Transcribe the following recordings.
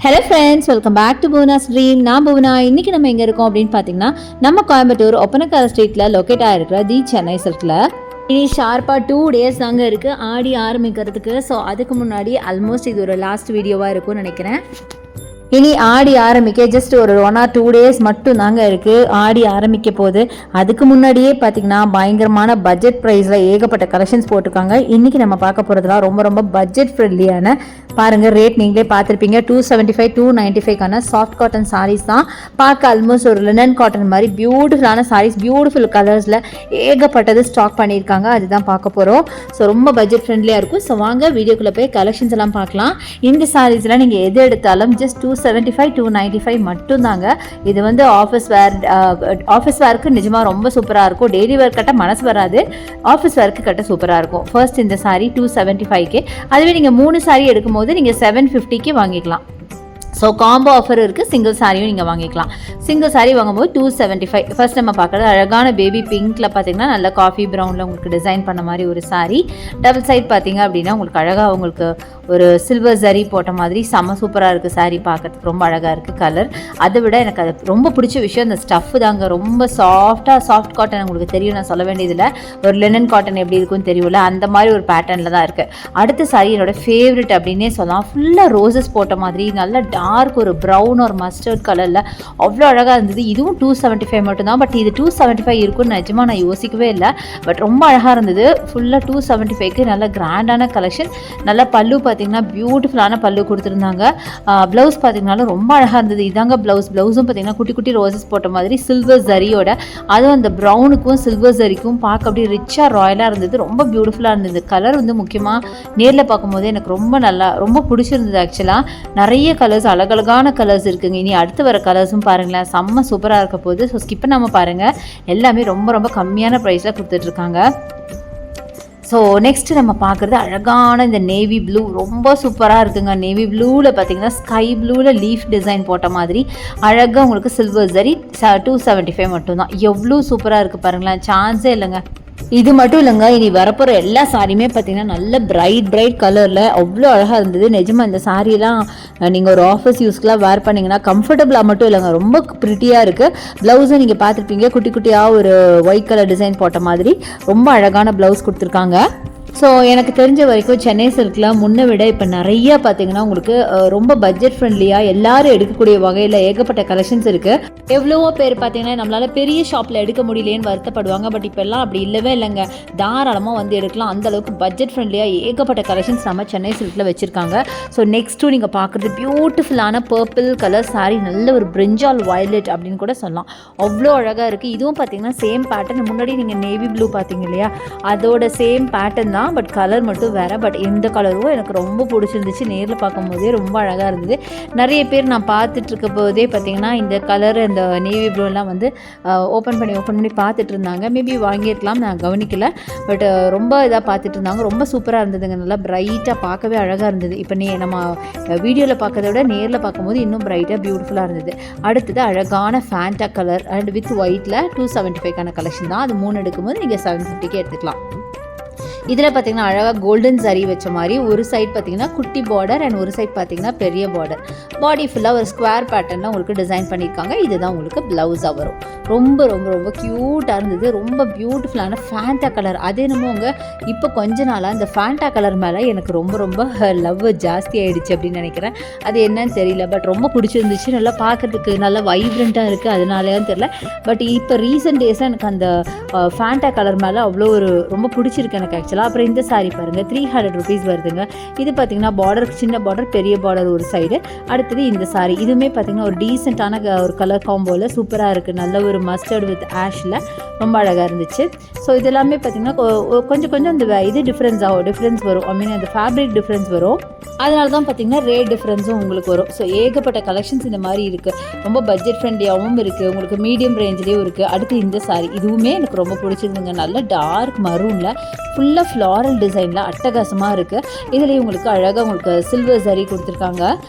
Hello friends, welcome back to Bhuvana's dream. நான் புவனா. இன்றைக்கி நம்ம எங்கே இருக்கோம் அப்படின்னு பார்த்தீங்கன்னா, நம்ம கோயம்புத்தூர் ஒப்பனக்கார ஸ்ட்ரீட்டில் லொக்கேட் ஆகிருக்கிற தி சென்னை சில்கில் இனி ஷார்ப்பாக 2 days தாங்க இருக்குது ஆடி ஆரம்பிக்கிறதுக்கு. ஸோ அதுக்கு முன்னாடி ஆல்மோஸ்ட் இது ஒரு லாஸ்ட் வீடியோவாக இருக்கும்னு நினைக்கிறேன். இனி ஆடி ஆரம்பிக்க ஜஸ்ட் ஒரு 1 or 2 days மட்டும் தாங்க இருக்குது ஆடி ஆரம்பிக்க போது. அதுக்கு முன்னாடியே பார்த்திங்கன்னா பயங்கரமான பட்ஜெட் ப்ரைஸில் ஏகப்பட்ட கலெக்ஷன்ஸ் போட்டிருக்காங்க. இன்றைக்கி நம்ம பார்க்க போகிறதுலாம் ரொம்ப ரொம்ப பட்ஜெட் ஃப்ரெண்ட்லியான, பாருங்கள் ரேட் நீங்களே பார்த்துருப்பீங்க, 275 295க்கான சாஃப்ட் காட்டன் சாரீஸ் தான். பார்க்க ஆல்மோஸ்ட் ஒரு லினன் காட்டன் மாதிரி பியூட்டிஃபுல்லான சாரீஸ், பியூட்டிஃபுல் கலர்ஸில் ஏகப்பட்டது ஸ்டாக் பண்ணியிருக்காங்க. அதுதான் பார்க்க போகிறோம். ஸோ ரொம்ப பட்ஜெட் ஃப்ரெண்ட்லியாக இருக்கும். ஸோ வாங்க வீடியோக்குள்ளே போய் கலெக்ஷன்ஸ் எல்லாம் பார்க்கலாம். இந்த சாரீஸ்லாம் நீங்கள் எது எடுத்தாலும் ஜஸ்ட் 275 295 மட்டும்தாங்க. இது வந்து ஆஃபீஸ் வேருக்கு நிஜமாக ரொம்ப சூப்பராக இருக்கும். டெய்லி வேர் கட்ட மனசு வராது, ஆஃபீஸ் வேருக்கு கட்ட சூப்பராக இருக்கும். ஃபர்ஸ்ட் இந்த சாரீ 275க்கு, அதுவே நீங்கள் 3 சாரீ எடுக்கும்போது நீங்கள் 750க்கு வாங்கிக்கலாம். ஸோ காம்போ ஆஃபர் இருக்குது. சிங்கிள் சாரியும் நீங்கள் வாங்கிக்கலாம். சிங்கிள் சாரீ வாங்கும்போது 275. ஃபர்ஸ்ட் நம்ம பார்க்குறது அழகான பேபி பிங்க்கில் பார்த்தீங்கன்னா நல்ல காஃபி ப்ரௌனில் உங்களுக்கு டிசைன் பண்ண மாதிரி ஒரு சாரீ. டபுள் சைட் பார்த்தீங்க அப்படின்னா உங்களுக்கு அழகாக உங்களுக்கு ஒரு சில்வர் ஜரி போட்ட மாதிரி செம்ம சூப்பராக இருக்குது சாரீ. பார்க்கறதுக்கு ரொம்ப அழகாக இருக்குது கலர். அதை விட எனக்கு அது ரொம்ப பிடிச்ச விஷயம் இந்த ஸ்டஃப் தாங்க. ரொம்ப சாஃப்ட் காட்டன். உங்களுக்கு தெரியும், நான் சொல்ல வேண்டியதில்லை. ஒரு லினன் காட்டன் எப்படி இருக்குன்னு தெரியும்ல, அந்த மாதிரி ஒரு பேட்டர்னில் தான் இருக்குது. அடுத்த சாரீ என்னோட ஃபேவரட் அப்படின்னே சொல்லலாம். ஃபுல்லாக ரோசஸ் போட்ட மாதிரி நல்ல டார்க் ஒரு ப்ரௌன் ஒரு மஸ்டர்ட் கலரில் அவ்வளோ அழகாக இருந்தது. இதுவும் 275 மட்டும்தான். பட் இது 275 இருக்குன்னு நிஜமாக நான் யோசிக்கவே இல்லை. பட் ரொம்ப அழகாக இருந்தது. ஃபுல்லாக 275க்கு நல்ல கிராண்டான கலெக்ஷன். நல்ல பல்லு பார்த்தீங்கன்னா பியூட்டிஃபுல்லான பல்லு கொடுத்துருந்தாங்க. ப்ளவுஸ் பார்த்தீங்கன்னாலும் ரொம்ப அழகாக இருந்தது. இதாங்க ப்ளவுஸும் பார்த்தீங்கன்னா குட்டி குட்டி ரோசஸ் போட்ட மாதிரி சில்வர் ஜரியோட, அதுவும் அந்த ப்ரௌனுக்கும் சில்வர் ஜரிக்கும் பார்க்க அப்படியே ரிச்சாக ராயலாக இருந்தது. ரொம்ப பியூட்டிஃபுல்லாக இருந்தது. கலர் வந்து முக்கியமாக நேரில் பார்க்கும்போது எனக்கு ரொம்ப பிடிச்சிருந்தது. ஆக்சுவலாக நிறைய கலர்ஸ், அழகழகான கலர்ஸ் இருக்குங்க. இனி அடுத்து வர கலர்ஸும் பாருங்களேன், செம்ம சூப்பராக இருக்க போகுது. ஸோ ஸ்கிப் பண்ணாமல் பாருங்கள். எல்லாமே ரொம்ப ரொம்ப கம்மியான ப்ரைஸில் கொடுத்துட்ருக்காங்க. ஸோ நெக்ஸ்ட்டு நம்ம பார்க்குறது அழகான இந்த நேவி ப்ளூ, ரொம்ப சூப்பராக இருக்குங்க. நேவி ப்ளூவில் பார்த்தீங்கன்னா ஸ்கை ப்ளூவில் லீஃப் டிசைன் போட்ட மாதிரி அழகாக உங்களுக்கு சில்வர் ஜரி. 275 மட்டும்தான். எவ்வளோ சூப்பராக இருக்குது பாருங்களேன், சான்ஸே இல்லைங்க. இது மட்டும் இல்லைங்க, இனி வரப்போகிற எல்லா சாரியுமே பார்த்தீங்கன்னா நல்ல பிரைட் கலரில் அவ்வளோ அழகாக இருந்தது. நிஜமாக இந்த சாரியெல்லாம் நீங்கள் ஒரு ஆஃபீஸ் யூஸ்க்கெலாம் வேர் பண்ணிங்கன்னா கம்ஃபர்டபுளாக மட்டும் இல்லைங்க, ரொம்ப ப்ரிட்டியாக இருக்குது. ப்ளவுஸும் நீங்கள் பார்த்துருப்பீங்க, குட்டி குட்டியாக ஒரு ஒயிட் கலர் டிசைன் போட்ட மாதிரி ரொம்ப அழகான ப்ளவுஸ் கொடுத்துருக்காங்க. ஸோ எனக்கு தெரிஞ்ச வரைக்கும் சென்னை சில்கில் முன்னை விட இப்போ நிறையா பார்த்தீங்கன்னா உங்களுக்கு ரொம்ப பட்ஜெட் ஃப்ரெண்ட்லியாக எல்லாரும் எடுக்கக்கூடிய வகையில் ஏகப்பட்ட கலெக்ஷன்ஸ் இருக்குது. எவ்வளவோ பேர் பார்த்தீங்கன்னா நம்மளால் பெரிய ஷாப்பில் எடுக்க முடியலேன்னு வருத்தப்படுவாங்க. பட் இப்போல்லாம் அப்படி இல்லவே இல்லைங்க, தாராளமாக வந்து எடுக்கலாம். அந்தளவுக்கு பட்ஜெட் ஃப்ரெண்ட்லியாக ஏகப்பட்ட கலெக்ஷன்ஸ் நம்ம சென்னை சில்கில் வச்சுருக்காங்க. ஸோ நெக்ஸ்ட்டு நீங்கள் பார்க்குறது பியூட்டிஃபுல்லான பர்பிள் கலர் சாரீ, நல்ல ஒரு பிரிஞ்சால் வயலட் அப்படின்னு கூட சொல்லலாம். அவ்வளோ அழகாக இருக்குது. இதுவும் பார்த்தீங்கன்னா சேம் பேட்டர்ன். முன்னாடி நீங்கள் நேவி ப்ளூ பார்த்தீங்க இல்லையா, அதோட சேம் பேட்டர்ன் தான். பட் கலர் மட்டும் வேறு. பட் இந்த கலரும் எனக்கு ரொம்ப பிடிச்சிருந்துச்சு. நேரில் பார்க்கும்போதே ரொம்ப அழகாக இருந்தது. நிறைய பேர் நான் பார்த்துட்டு இருக்க போதே பார்த்தீங்கன்னா இந்த கலர், இந்த நேவி ப்ளூலாம் வந்து ஓப்பன் பண்ணி பார்த்துட்டு இருந்தாங்க. மேபி வாங்கியிருக்கலாம், நான் கவனிக்கலை. பட் ரொம்ப இதாக பார்த்துட்டு இருந்தாங்க. ரொம்ப சூப்பராக இருந்ததுங்க, நல்லா பிரைட்டாக பார்க்கவே அழகாக இருந்தது. இப்போ நம்ம வீடியோவில் பார்க்கறத விட நேரில் பார்க்கும்போது இன்னும் பிரைட்டாக பியூட்டிஃபுல்லாக இருந்தது. அடுத்தது அழகான ஃபேண்டா கலர் அண்ட் வித் ஒயிட்டில் 275க்கான கலெக்ஷன் தான். அது 3 எடுக்கும்போது நீங்கள் 750க்கு எடுத்துக்கலாம். இதில் பார்த்தீங்கன்னா அழகாக கோல்டன் சரி வச்ச மாதிரி ஒரு சைட் பார்த்தீங்கன்னா குட்டி பார்டர் அண்ட் ஒரு சைட் பார்த்தீங்கன்னா பெரிய பார்டர். பாடி ஃபுல்லாக ஒரு ஸ்கொயர் பேட்டர்னில் உங்களுக்கு டிசைன் பண்ணியிருக்காங்க. இதுதான் உங்களுக்கு ப்ளவுஸாக வரும். ரொம்ப ரொம்ப ரொம்ப க்யூட்டாக இருந்தது. ரொம்ப பியூட்டிஃபுல்லான ஃபேண்டா கலர். அது என்னமோங்க இப்போ கொஞ்ச நாளாக இந்த ஃபேண்டா கலர் மேலே எனக்கு ரொம்ப ரொம்ப லவ் ஜாஸ்தி ஆகிடுச்சு அப்படின்னு நினைக்கிறேன். அது என்னன்னு தெரியல, பட் ரொம்ப பிடிச்சிருந்துச்சு. நல்லா பார்க்குறதுக்கு நல்லா வைப்ரண்ட்டாக இருக்குது, அதனாலேயும் தெரியல. பட் இப்போ ரீசெண்ட் டேஸாக எனக்கு அந்த ஃபேண்டா கலர் மேலே அவ்வளோ ஒரு ரொம்ப பிடிச்சிருக்கு எனக்கு ஆக்சுவலாக. அப்புறம் இந்த சாரீ பாருங்கள், 300 rupees வருதுங்க. இது பார்த்தீங்கன்னா பார்டர், சின்ன பார்டர் பெரிய பார்டர் ஒரு சைடு. அடுத்தது இந்த சாரீ, இதுவுமே பார்த்தீங்கன்னா ஒரு டீசெண்டான ஒரு கலர் காம்போவில் சூப்பராக இருக்குது. நல்ல ஒரு மஸ்டர்ட் வித் ஆஷில் ரொம்ப அழகாக இருந்துச்சு. ஸோ இது எல்லாமே பார்த்தீங்கன்னா கொஞ்சம் இந்த இது டிஃப்ரென்ஸ் வரும். ஐ மீன் அந்த ஃபேப்ரிக் டிஃப்ரென்ஸ் வரும். அதனால தான் பார்த்தீங்கன்னா ரேட் டிஃப்ரென்ஸும் உங்களுக்கு வரும். ஸோ ஏகப்பட்ட கலெக்ஷன்ஸ் இந்த மாதிரி இருக்குது. ரொம்ப பட்ஜெட் ஃப்ரெண்ட்லியாகவும் இருக்குது, உங்களுக்கு மீடியம் ரேஞ்சிலேயும் இருக்குது. அடுத்து இந்த சாரீ, இதுவுமே எனக்கு ரொம்ப பிடிச்சிருந்துங்க. நல்ல டார்க் மரூனில் ஃபுல்லாக ஃப்ளாரல் டிசைனில் அட்டகாசமாக இருக்குது. இதுலேயும் உங்களுக்கு அழகாக உங்களுக்கு சில்வர் சரி கொடுத்துருக்காங்க.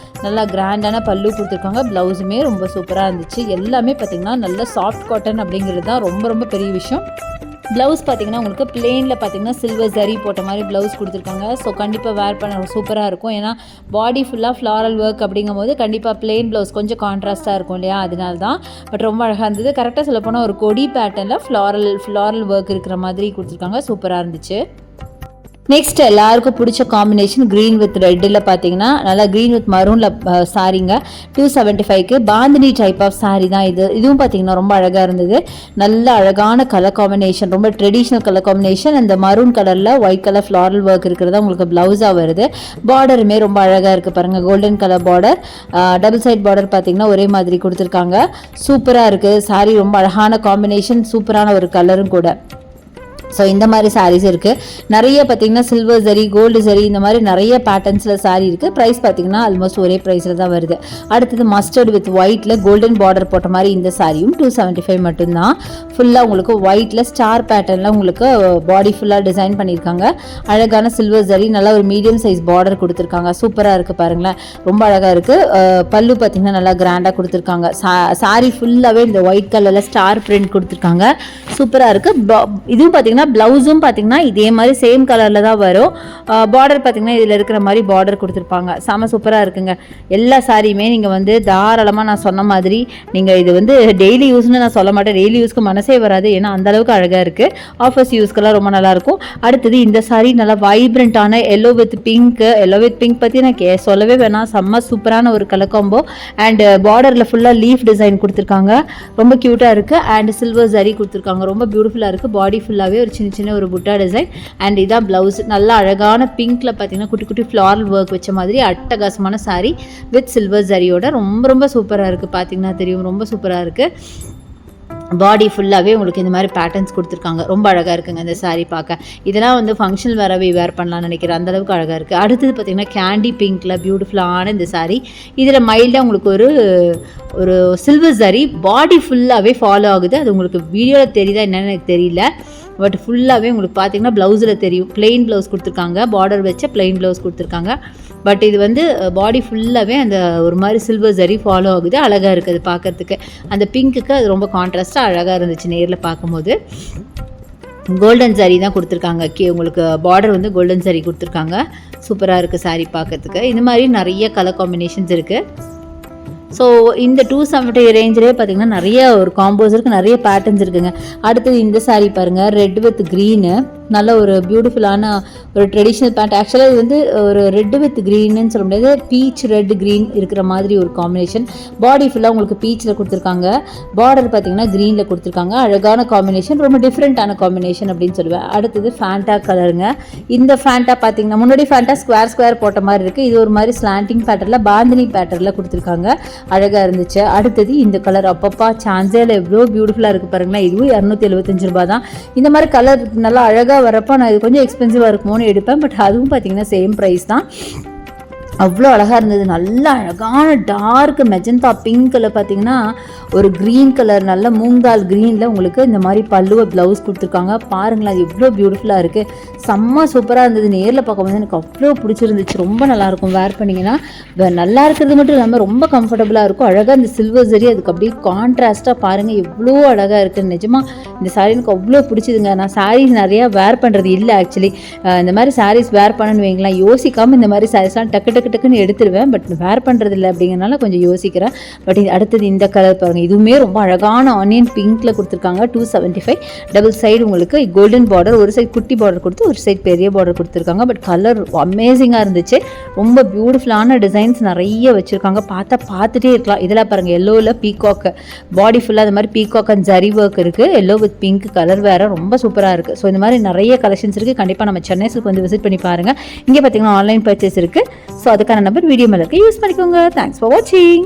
நல்லா கிராண்டான பல்லு கொடுத்துருக்காங்க. ப்ளவுஸுமே ரொம்ப சூப்பராக இருந்துச்சு. எல்லாமே பார்த்திங்கன்னா நல்ல சாஃப்ட் காட்டன் அப்படிங்கிறது தான் ரொம்ப ரொம்ப பெரிய விஷயம். ப்ளவுஸ் பார்த்திங்கன்னா உங்களுக்கு பிளெயினில் பார்த்திங்கன்னா சில்வர் ஜரி போட்ட மாதிரி ப்ளவுஸ் கொடுத்துருக்காங்க. ஸோ கண்டிப்பாக வேர் பண்ண சூப்பராக இருக்கும். ஏன்னா பாடி ஃபுல்லாக ஃப்ளாரல் ஒர்க் அப்படிங்கும் போது கண்டிப்பாக பிளெயின் ப்ளவுஸ் கொஞ்சம் கான்ட்ராஸ்ட்டாக இருக்கும் இல்லையா, அதனால தான். பட் ரொம்ப அழகாக இருந்தது. கரெக்டாக சொல்ல போனால் ஒரு கொடி பேட்டர்னில் ஃப்ளாரல் ஒர்க் இருக்கிற மாதிரி கொடுத்துருக்காங்க. சூப்பராக இருந்துச்சு. நெக்ஸ்ட் எல்லாருக்கும் பிடிச்ச காம்பினேஷன் க்ரீன் வித் ரெட்டில் பார்த்தீங்கன்னா நல்லா க்ரீன் வித் மரூனில் சாரீங்க. 275க்கு பாந்தினி டைப் ஆஃப் சாரீ தான் இதுவும் பார்த்தீங்கன்னா ரொம்ப அழகாக இருந்தது. நல்ல அழகான கலர் காம்பினேஷன், ரொம்ப ட்ரெடிஷ்னல் கலர் காம்பினேஷன். அந்த மரூன் கலரில் ஒயிட் கலர் ஃப்ளாரல் ஒர்க் இருக்கிறதா உங்களுக்கு ப்ளவுஸாக வருது. பார்டருமே ரொம்ப அழகாக இருக்குது பாருங்கள். Golden colour border, double side border பார்த்தீங்கன்னா ஒரே மாதிரி கொடுத்துருக்காங்க. சூப்பராக இருக்குது சாரீ. ரொம்ப அழகான காம்பினேஷன், சூப்பரான ஒரு கலரும் கூட. ஸோ இந்த மாதிரி சாரீஸ் இருக்குது. நிறைய பார்த்திங்கன்னா சில்வர் ஜரி, கோல்டு ஜரி, இந்த மாதிரி நிறைய பேட்டர்ன்ஸில் சாரீ இருக்குது. ப்ரைஸ் பார்த்திங்கன்னா ஆல்மோஸ்ட் ஒரே ப்ரைஸில் தான் வருது. அடுத்தது மஸ்டர்ட் வித் ஒயிட்டில் கோல்டன் பார்டர் போட்ட மாதிரி இந்த சாரியும் 275 மட்டும்தான். ஃபுல்லாக உங்களுக்கு ஒயிட்டில் ஸ்டார் பேட்டர்னில் உங்களுக்கு பாடி ஃபுல்லாக டிசைன் பண்ணியிருக்காங்க. அழகான சில்வர் ஜரி, நல்லா ஒரு மீடியம் சைஸ் பார்டர் கொடுத்துருக்காங்க. சூப்பராக இருக்குது பாருங்களேன், ரொம்ப அழகாக இருக்குது. பல்லு பார்த்திங்கன்னா நல்லா கிராண்டாக கொடுத்துருக்காங்க. சாரீ ஃபுல்லாகவே இந்த ஒயிட் கலரில் ஸ்டார் பிரிண்ட் கொடுத்துருக்காங்க. சூப்பராக இருக்குது. இதுவும் பார்த்திங்கன்னா ப்ளவுஸும் பார்த்தீங்கன்னா இதே மாதிரி சேம் கலரில் தான் வரும். பார்டர் பார்த்தீங்கன்னா இதில் இருக்கிற மாதிரி பார்டர் கொடுத்துருப்பாங்க. செம சூப்பராக இருக்குங்க. எல்லா சாரியுமே நீங்கள் வந்து தாராளமாக நான் சொன்ன மாதிரி நீங்கள் இது வந்து டெய்லி யூஸ்னு நான் சொல்ல மாட்டேன். டெய்லி யூஸ்க்கு மனசே வராது, ஏன்னா அந்தளவுக்கு அழகாக இருக்குது. ஆஃபர்ஸ் யூஸ்க்கெல்லாம் ரொம்ப நல்லாயிருக்கும். அடுத்தது இந்த சாரி நல்லா வைப்ரண்ட்டான yellow with pink. Yellow with pink பற்றி நான் சொல்லவே வேணாம். செம்ம சூப்பரான ஒரு கலர் காம்போ. அண்ட் பார்டரில் ஃபுல்லாக லீஃப் டிசைன் கொடுத்துருக்காங்க. ரொம்ப க்யூட்டாக இருக்குது. அண்ட் சில்வர் ஜரி கொடுத்துருக்காங்க. ரொம்ப பியூட்டிஃபுல்லாக இருக்குது. பாடி ஃபுல்லாகவே ஒரு சின்ன சின்ன ஒரு புட்டா டிசைன். அண்ட் இதான் ப்ளவுஸ். நல்லா அழகான பிங்க்ல பார்த்தீங்கன்னா குட்டி குட்டி ஃப்ளாரல் ஒர்க் வச்ச மாதிரி அட்டகாசமான சாரீ வித் சில்வர் ஜரியோட ரொம்ப ரொம்ப சூப்பராக இருக்குது. பார்த்தீங்கன்னா தெரியும், ரொம்ப சூப்பராக இருக்குது. பாடி ஃபுல்லாகவே உங்களுக்கு இந்த மாதிரி பேட்டர்ன்ஸ் கொடுத்துருக்காங்க. ரொம்ப அழகாக இருக்குங்க இந்த சாரீ பார்க்க. இதெல்லாம் வந்து ஃபங்க்ஷன் வேறவே வேர் பண்ணலாம்னு நினைக்கிறேன், அந்தளவுக்கு அழகாக இருக்குது. அடுத்தது பார்த்திங்கன்னா கேண்டி பிங்க்கில் பியூட்டிஃபுல்லான இந்த சாரீ. இதில் மைல்டாக உங்களுக்கு ஒரு சில்வர் சாரீ பாடி ஃபுல்லாகவே ஃபாலோ ஆகுது. அது உங்களுக்கு வீடியோவில் தெரியுதா என்னென்னு எனக்கு தெரியல. பட் ஃபுல்லாகவே உங்களுக்கு பார்த்தீங்கன்னா ப்ளவுஸில் தெரியும். பிளெயின் ப்ளவுஸ் கொடுத்துருக்காங்க, பார்டர் வச்ச பிளெயின் ப்ளவுஸ் கொடுத்துருக்காங்க. பட் இது வந்து பாடி ஃபுல்லாகவே அந்த ஒரு மாதிரி சில்வர் ஜரி ஃபாலோ ஆகுது. அழகாக இருக்குது அது பார்க்குறதுக்கு. அந்த பிங்க்குக்கு அது ரொம்ப கான்ட்ராஸ்ட்டாக அழகாக இருந்துச்சு நேரில் பார்க்கும்போது. கோல்டன் சாரீ தான் கொடுத்துருக்காங்க. உங்களுக்கு பார்டர் வந்து கோல்டன் சாரீ கொடுத்துருக்காங்க. சூப்பராக இருக்குது சாரீ பார்க்குறதுக்கு. இந்த மாதிரி நிறைய கலர் காம்பினேஷன்ஸ் இருக்குது. ஸோ இந்த 270 ரேஞ்சிலே பார்த்திங்கன்னா நிறைய ஒரு காம்போஸ் இருக்குது, நிறைய பேட்டர்ன்ஸ் இருக்குங்க. அடுத்தது இந்த சாரீ பாருங்கள், ரெட் வித் க்ரீனு. நல்ல ஒரு பியூட்டிஃபுல்லான ஒரு ட்ரெடிஷ்னல் பேண்ட். ஆக்சுவலாக இது வந்து ஒரு ரெட் வித் க்ரீன்னு சொல்ல முடியாது, பீச் ரெட் க்ரீன் இருக்கிற மாதிரி ஒரு காம்பினேஷன். பாடி ஃபுல்லாக உங்களுக்கு பீச்சில் கொடுத்துருக்காங்க. பார்டர் பார்த்திங்கன்னா க்ரீனில் கொடுத்துருக்காங்க. அழகான காம்பினேஷன், ரொம்ப டிஃப்ரெண்ட்டான காம்பினேஷன் அப்படின்னு சொல்லுவேன். அடுத்தது ஃபேண்டா கலருங்க. இந்த ஃபேண்டா பார்த்திங்கன்னா முன்னாடி ஃபேண்டா ஸ்கொயர் போட்ட மாதிரி இருக்குது. இது ஒரு மாதிரி ஸ்லாண்டிங் பேட்டர்னில் பாந்தினி பேட்டர்னில் கொடுத்துருக்காங்க. அழகாக இருந்துச்சு. அடுத்தது இந்த கலர், அப்பப்பா சான்ஸேல எவ்வளோ பியூட்டிஃபுல்லாக இருக்குது பாருங்களேன். இதுவும் 275 ரூபா தான். இந்த மாதிரி கலர் நல்லா அழகாக வரப்போ நான் இது கொஞ்சம் எக்ஸ்பென்சிவாக இருக்குமோன்னு எடுப்பேன். பட் அதுவும் பார்த்தீங்கன்னா சேம் ப்ரைஸ் தான். அவ்வளோ அழகாக இருந்தது. நல்ல அழகான டார்க் மெஜந்தா பிங்க்கில் பார்த்தீங்கன்னா ஒரு க்ரீன் கலர், நல்ல மூங்கால் க்ரீனில் உங்களுக்கு இந்த மாதிரி பல்லுவை ப்ளவுஸ் கொடுத்துருக்காங்க. பாருங்களேன், அது எவ்வளோ பியூட்டிஃபுல்லாக இருக்குது. செம்ம சூப்பராக இருந்தது. நேரில் பார்க்கும்போது எனக்கு அவ்வளோ பிடிச்சிருந்துச்சு. ரொம்ப நல்லாயிருக்கும் வேர் பண்ணிங்கன்னா. நல்லா இருக்கிறது மட்டும் இல்லாமல் ரொம்ப கம்ஃபர்டபுளாக இருக்கும். அழகாக இந்த சில்வர் ஜரி அதுக்கு அப்படியே கான்ட்ராஸ்ட்டாக பாருங்கள் எவ்வளோ அழகாக இருக்குது. நிஜமாக இந்த சாரீ எனக்கு அவ்வளோ பிடிச்சிதுங்க. நான் சாரீஸ் நிறையா வேர் பண்ணுறது இல்லை ஆக்சுவலி. இந்த மாதிரி சாரீஸ் வேர் பண்ணணுன்னு வைங்களேன், யோசிக்காமல் இந்த மாதிரி சாரீஸ்லாம் டக்குன்னு எடுத்துடுவேன். பட் வேர் பண்ணுறது இல்லை அப்படிங்கிறனால கொஞ்சம் யோசிக்கிறேன். பட் அடுத்தது இந்த கலர் பாருங்கள், இதுவுமே ரொம்ப அழகான ஆனியன் பிங்க்கில் கொடுத்துருக்காங்க. 275. டபுள் சைடு உங்களுக்கு கோல்டன் பார்டர், ஒரு சைடு குட்டி பார்டர் கொடுத்து ஒரு சைடு பெரிய பார்டர் கொடுத்துருக்காங்க. பட் கலர் அமேசிங்காக இருந்துச்சு. ரொம்ப பியூட்டிஃபுல்லான டிசைன்ஸ் நிறைய வச்சுருக்காங்க. பார்த்துட்டே இருக்கலாம். இதெல்லாம் பாருங்கள், எல்லோவில் பீகாக், பாடி ஃபுல்லாக அது மாதிரி பீகாக் அண்ட் ஜரி ஒர்க் இருக்குது. எல்லோ வித் பிங்க் கலர் வேறு ரொம்ப சூப்பராக இருக்குது. ஸோ இந்த மாதிரி நிறைய கலெக்ஷன்ஸ் இருக்குது. கண்டிப்பாக நம்ம சென்னை சில்க் வந்து விசிட் பண்ணி பாருங்கள். இங்கே பார்த்தீங்கன்னா ஆன்லைன் பர்ச்சேஸ் இருக்குது. ஸோ அதுக்கான நம்பர் வீடியோ மேலே இருக்குது, யூஸ் பண்ணிக்கோங்க. தேங்க்ஸ் ஃபார் வாட்சிங்.